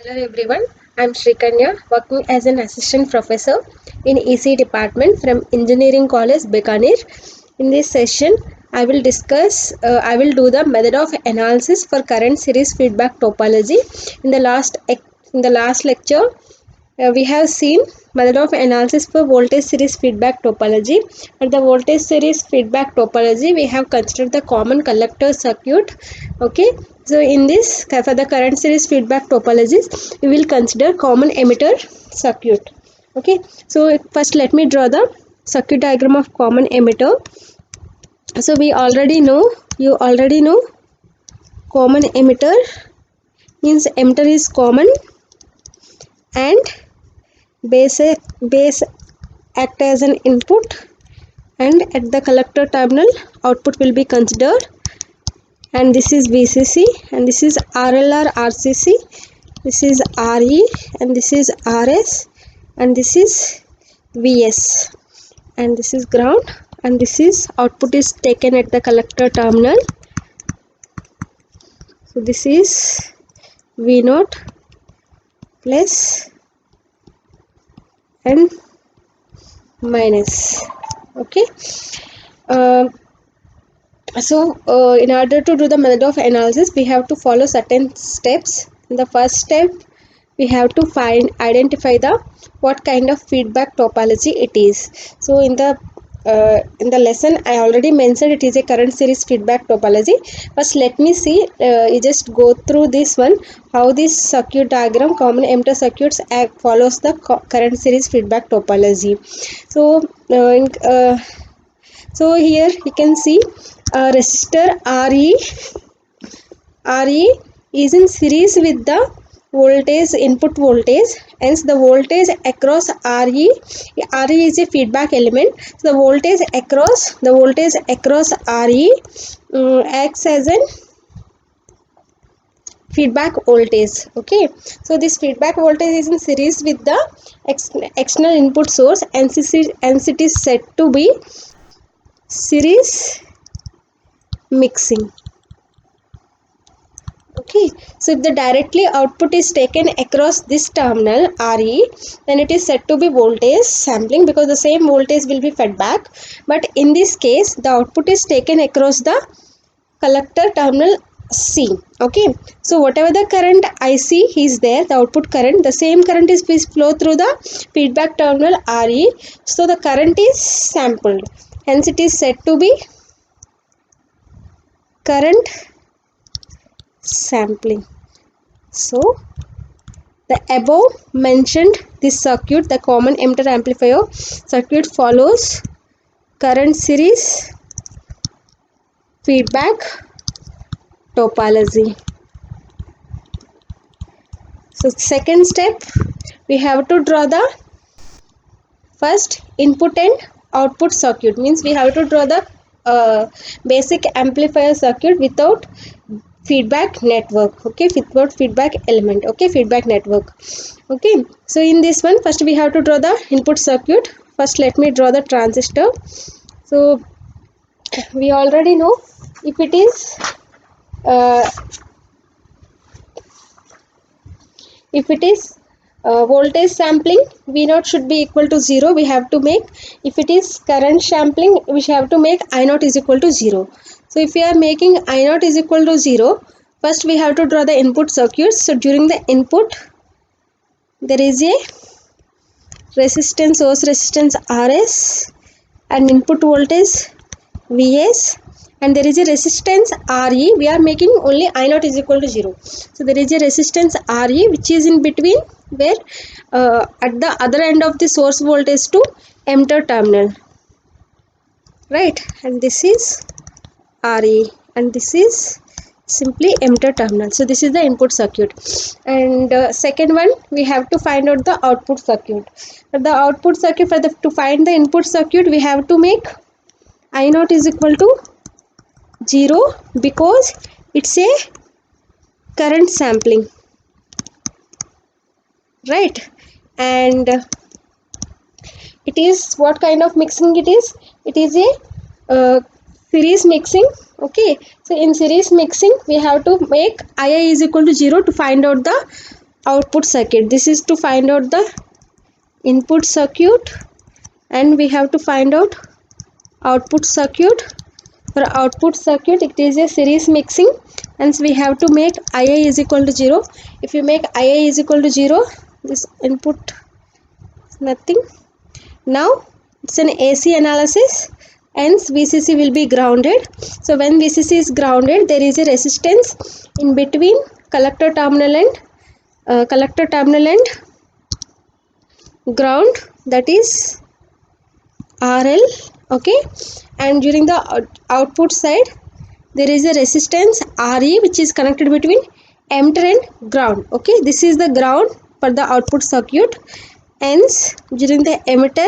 Hello everyone, I am Shrikanya, working as an assistant professor in EC department from Engineering College, Bikaner. In this session, I will do the method of analysis for current series feedback topology. In the last lecture, we have seen method of analysis for voltage series feedback topology. For the voltage series feedback topology, we have considered the common collector circuit. Okay, so in this, for the current series feedback topologies, we will consider common emitter circuit. Okay, so first let me draw the circuit diagram of common emitter. So you already know common emitter means emitter is common and base act as an input, and at the collector terminal output will be considered, and this is VCC, and this is RLR RCC, this is RE, and this is RS, and this is VS, and this is ground, and this is output is taken at the collector terminal. So this is V0 plus and minus. Okay, in order to do the method of analysis, we have to follow certain steps. In the first step, we have to identify the what kind of feedback topology it is. So in the lesson, I already mentioned it is a current series feedback topology. First, let me see. You just go through this one, how this circuit diagram, common emitter circuits, follows the current series feedback topology. So here you can see a resistor RE is in series with the voltage, input voltage, hence the voltage across RE is a feedback element. So the voltage across RE acts as an feedback voltage. Okay, so this feedback voltage is in series with the external input source, and it is said to be series mixing. Okay, so if the directly output is taken across this terminal RE, then it is said to be voltage sampling, because the same voltage will be fed back. But in this case, the output is taken across the collector terminal C. Okay, so whatever the current IC is there, the output current, the same current is flow through the feedback terminal RE. So the current is sampled. Hence it is said to be current sampling. So the above mentioned this circuit, the common emitter amplifier circuit, follows current series feedback topology. So second step, we have to draw the first input and output circuit, means we have to draw the basic amplifier circuit without feedback network. Okay, without feedback element. Okay, feedback network. Okay, so in this one, first we have to draw the input circuit. First let me draw the transistor. So we already know, if it is voltage sampling, V0 should be equal to 0. We have to make, if it is current sampling, we have to make I0 is equal to 0. So if we are making I0 is equal to 0, first we have to draw the input circuits. So during the input, there is a resistance, source resistance RS, and input voltage Vs, and there is a resistance Re. We are making only I0 is equal to 0. So there is a resistance Re which is in between, where at the other end of the source voltage to emitter terminal, right? And this is Re, and this is simply emitter terminal. So this is the input circuit. And second one, we have to find out the output circuit. For the output circuit, to find the input circuit, we have to make I0 is equal to 0, because it's a current sampling, right? And it is, what kind of mixing it is? It is a series mixing. Okay, so in series mixing, we have to make II is equal to 0 to find out the output circuit. This is to find out the input circuit, and we have to find out output circuit. For output circuit, it is a series mixing, and we have to make Ia is equal to 0. If you make Ia is equal to 0, this input nothing. Now it's an AC analysis, hence VCC will be grounded. So when VCC is grounded, there is a resistance in between collector terminal and ground, that is RL. Okay, and during the output side there is a resistance RE which is connected between emitter and ground. Okay, this is the ground for the output circuit. Hence during the emitter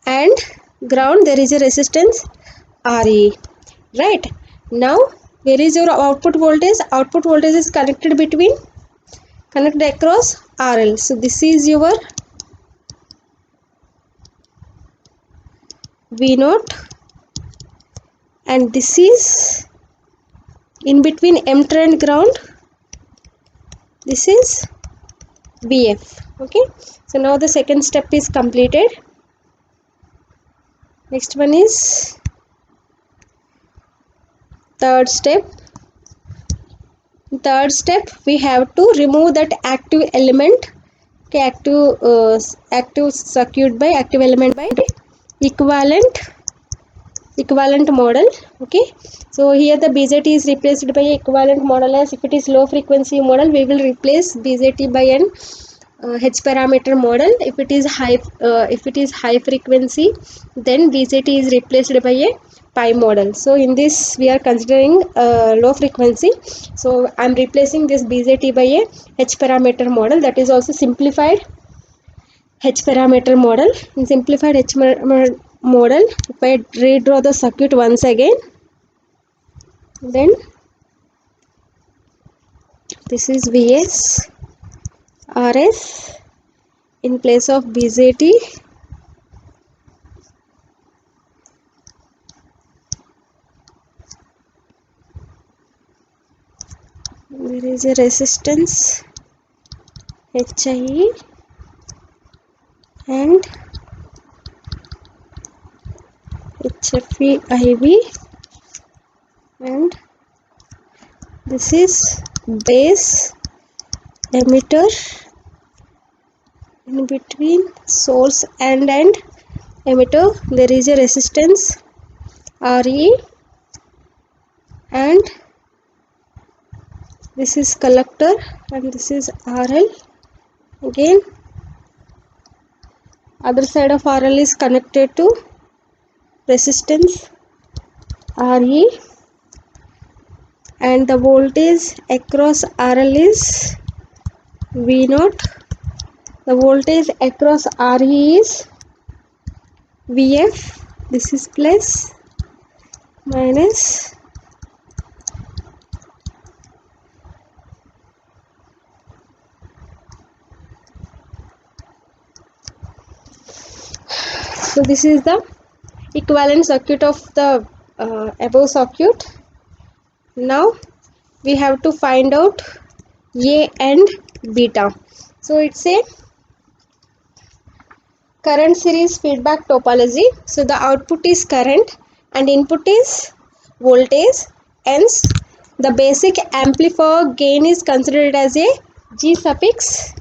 and ground there is a resistance RE. Right, now where is your output voltage? Output voltage is connected across RL. So this is your V0, and this is in between emitter and ground, this is VF. Okay, so now the second step is completed. Next one is third step. We have to remove that active element. Okay, active circuit by active element by equivalent model. Okay, so here the BJT is replaced by equivalent model. As if it is low frequency model, we will replace BJT by an H parameter model. If it is high frequency, then BJT is replaced by a pi model. So in this we are considering low frequency, so I am replacing this BJT by a H parameter model. That is also simplified H parameter model. In simplified H model, if I redraw the circuit once again, then this is Vs, Rs in place of BJT. There is a resistance HIE and HFE IB, and this is base emitter. In between source and emitter there is a resistance RE, and this is collector, and this is RL. Again other side of RL is connected to resistance RE, and the voltage across RL is V0. The voltage across RE is VF. This is plus minus. So this is the equivalent circuit of the above circuit. Now we have to find out A and beta. So it's a current series feedback topology. So the output is current and input is voltage. Hence the basic amplifier gain is considered as a G suffix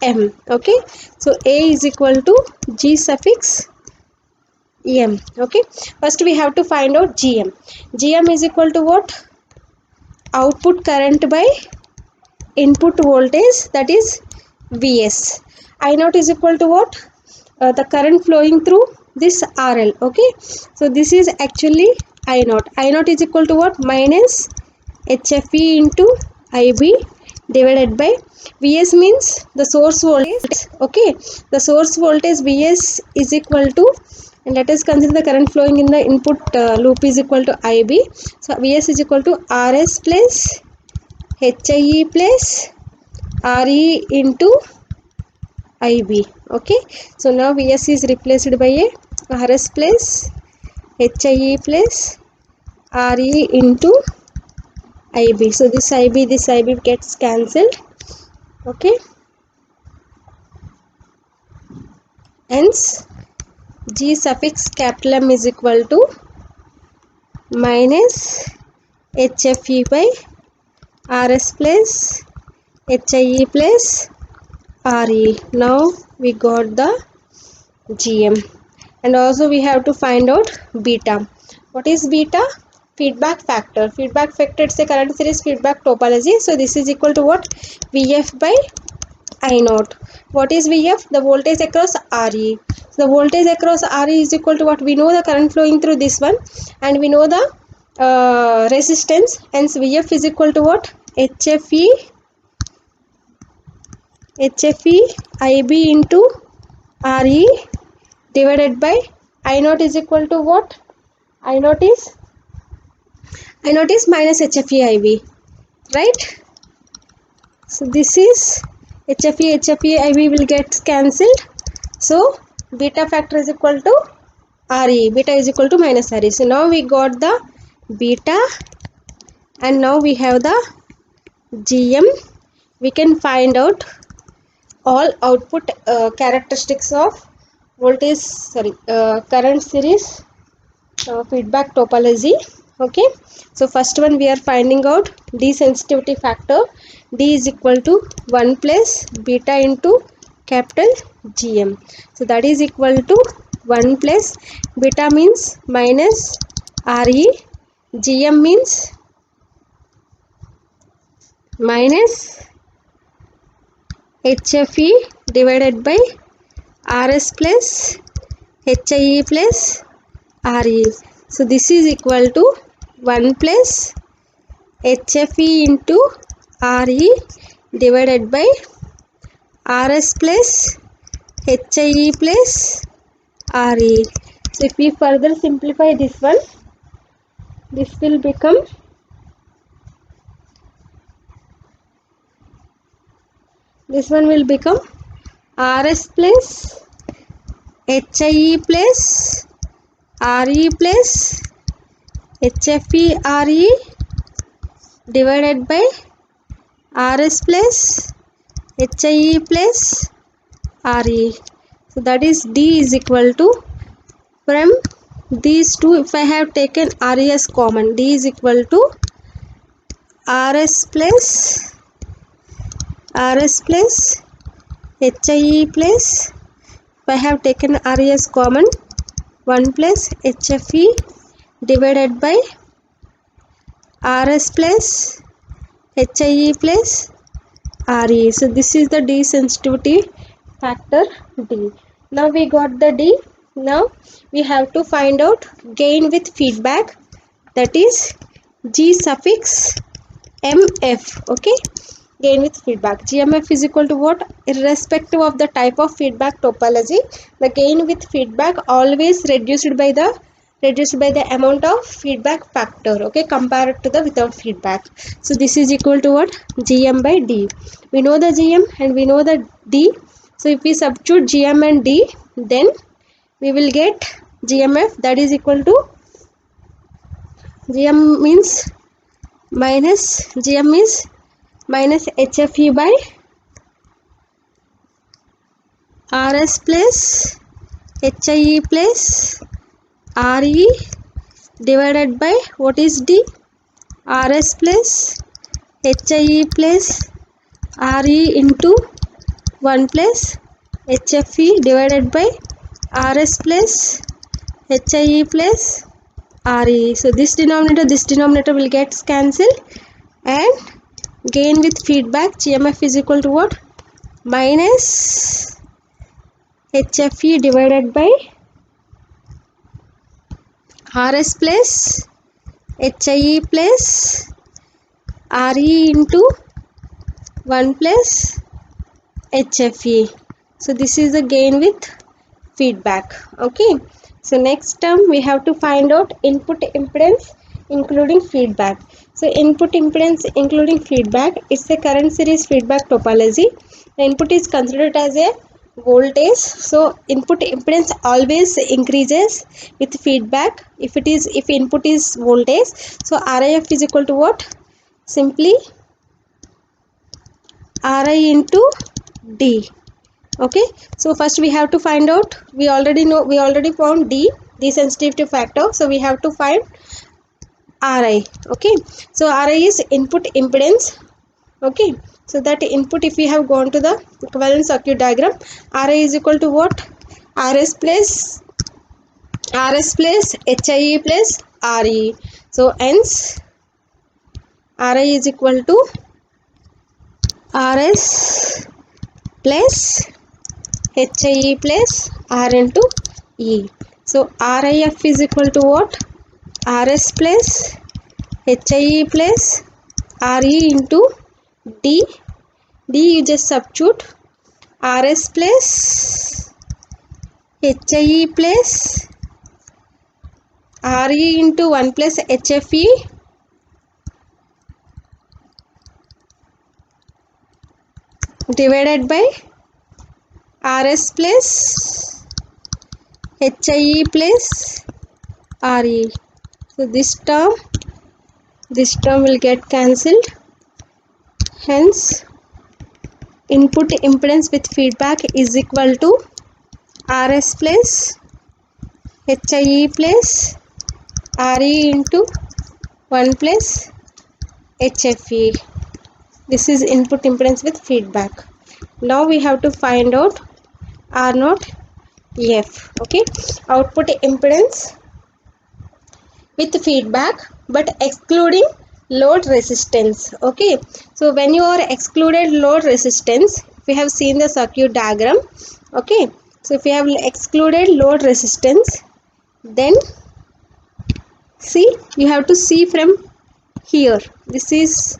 M. Okay, so A is equal to G suffix M. Okay, first we have to find out GM. GM is equal to what? Output current by input voltage, that is Vs. I0 is equal to what? The current flowing through this RL. Okay, so this is actually I0. I0 is equal to what? Minus HFE into IB divided by Vs means the source voltage. Okay, the source voltage Vs is equal to, and let us consider the current flowing in the input loop is equal to IB. So Vs is equal to Rs plus HIE plus RE into IB. Okay, so now Vs is replaced by a Rs plus HIE plus RE into IB. So this IB gets cancelled. Okay, hence G suffix capital M is equal to minus HFE by RS plus HIE plus RE. Now we got the GM, and also we have to find out beta. What is beta? Feedback factor. Feedback factor, it's a current series feedback topology. So this is equal to what? VF by I naught. What is VF? The voltage across RE. So the voltage across RE is equal to what? We know the current flowing through this one, and we know the resistance. Hence VF is equal to what? HFE IB into RE divided by I naught is equal to what? I naught is minus HFE IB, right? So this is HFE IB will get cancelled. So beta factor is equal to RE. Beta is equal to minus RE. So now we got the beta, and now we have the GM. We can find out all output characteristics of current series feedback topology. Okay, so first one we are finding out D sensitivity factor. D is equal to 1 plus beta into capital GM. So that is equal to 1 plus beta means minus RE, GM means minus HFE divided by RS plus HIE plus RE. So this is equal to 1 plus HFE into RE divided by RS plus HIE plus RE. So if we further simplify this one, this will become RS plus HIE plus RE plus HFE RE divided by RS plus HIE plus RE. So that is D is equal to, from these two, if I have taken RE as common, D is equal to RS plus HIE plus, if I have taken RE as common, 1 plus HFE divided by RS plus HIE plus RE. So this is the D sensitivity factor D. Now we got the D. Now we have to find out gain with feedback, that is G suffix MF. Okay, gain with feedback. GMF is equal to what? Irrespective of the type of feedback topology, the gain with feedback always reduced by the amount of feedback factor, okay, compared to the without feedback. So this is equal to what? GM by D. We know the GM and we know the D. So if we substitute GM and D, then we will get GMF, that is equal to, GM means minus, GM is minus HFE by RS plus HIE plus RE divided by what is D? RS plus HIE plus RE into 1 plus HFE divided by RS plus HIE plus RE. So this denominator will get cancelled, and gain with feedback GMF is equal to what? Minus HFE divided by RS plus HIE plus RE into 1 plus HFE. So this is the gain with feedback. Okay, so next term we have to find out input impedance including feedback. So input impedance including feedback, it's a current series feedback topology. The input is considered as a voltage, so input impedance always increases with feedback if input is voltage. So RIF is equal to what? Simply Ri into D. Okay, so first we have to find out, we already found D sensitivity factor, so we have to find Ri. Okay, so Ri is input impedance. Okay, so that input, if we have gone to the equivalent circuit diagram, Ri is equal to what? Rs plus HIE plus Re. So hence Ri is equal to Rs plus HIE plus R into E. So RIF is equal to what? Rs plus HIE plus Re into D. D you just substitute. Rs plus HIE plus Re into 1 plus HFE divided by Rs plus HIE plus Re. So this term will get cancelled. Hence input impedance with feedback is equal to Rs plus HIE plus Re into 1 plus HFE. This is input impedance with feedback. Now we have to find out R naught F. Okay, output impedance with feedback but excluding load resistance. Okay, so when you are excluded load resistance, we have seen the circuit diagram. Okay, so if we have excluded load resistance, then see, you have to see from here, this is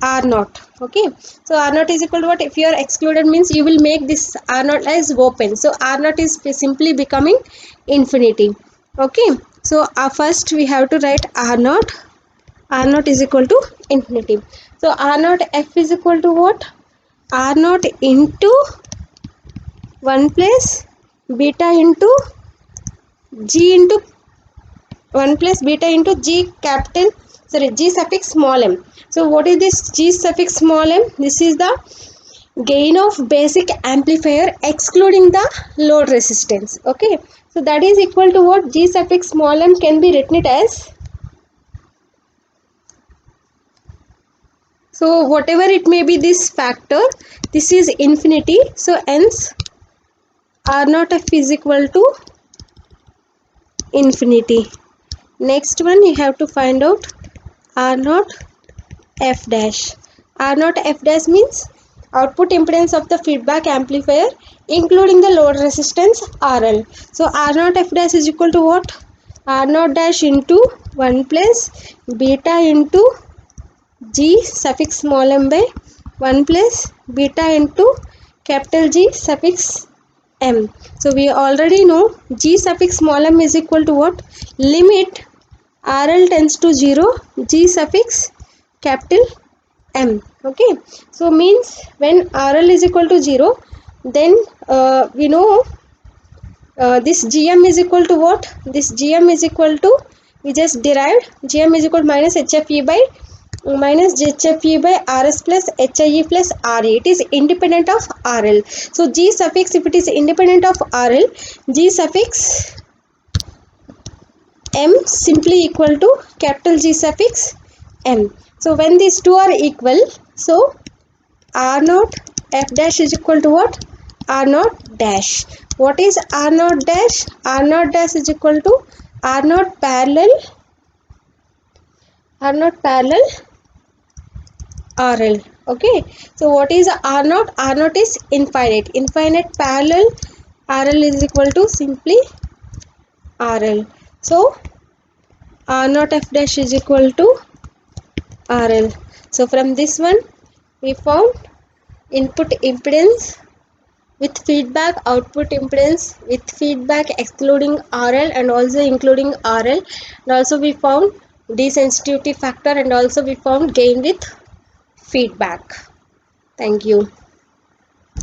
R naught. Okay, so R naught is equal to what? If you are excluded means you will make this R naught as open, so R naught is simply becoming infinity. Okay, so first we have to write R naught is equal to infinity. So R naught F is equal to what? R naught into 1 plus beta into G into 1 plus beta into G capital, sorry, G suffix small m. So what is this G suffix small m? This is the gain of basic amplifier excluding the load resistance. Okay, so that is equal to what? G suffix small m can be written it as, so whatever it may be this factor, this is infinity, so hence R naught F is equal to infinity. Next one you have to find out R naught F dash. R naught F dash means output impedance of the feedback amplifier including the load resistance RL. So R naught F dash is equal to what? R naught dash into 1 plus beta into G suffix small m by 1 plus beta into capital G suffix m. So we already know G suffix small m is equal to what? Limit RL tends to 0, G suffix capital M. Okay, so means when RL is equal to 0, then we know this GM is equal to what? This GM is equal to, we just derived, GM is equal to minus HFE by RS plus HIE plus RE. It is independent of RL. So G suffix, if it is independent of RL, G suffix M simply equal to capital G suffix M. So when these two are equal, so R naught F dash is equal to what? R naught dash. What is R naught dash? R naught dash is equal to R naught parallel RL. Okay, so what is R naught? R naught is infinite. Infinite parallel RL is equal to simply RL. So R naught F dash is equal to RL. So from this one we found input impedance with feedback, output impedance with feedback excluding RL and also including RL, and also we found desensitivity factor, and also we found gain with feedback. Thank you.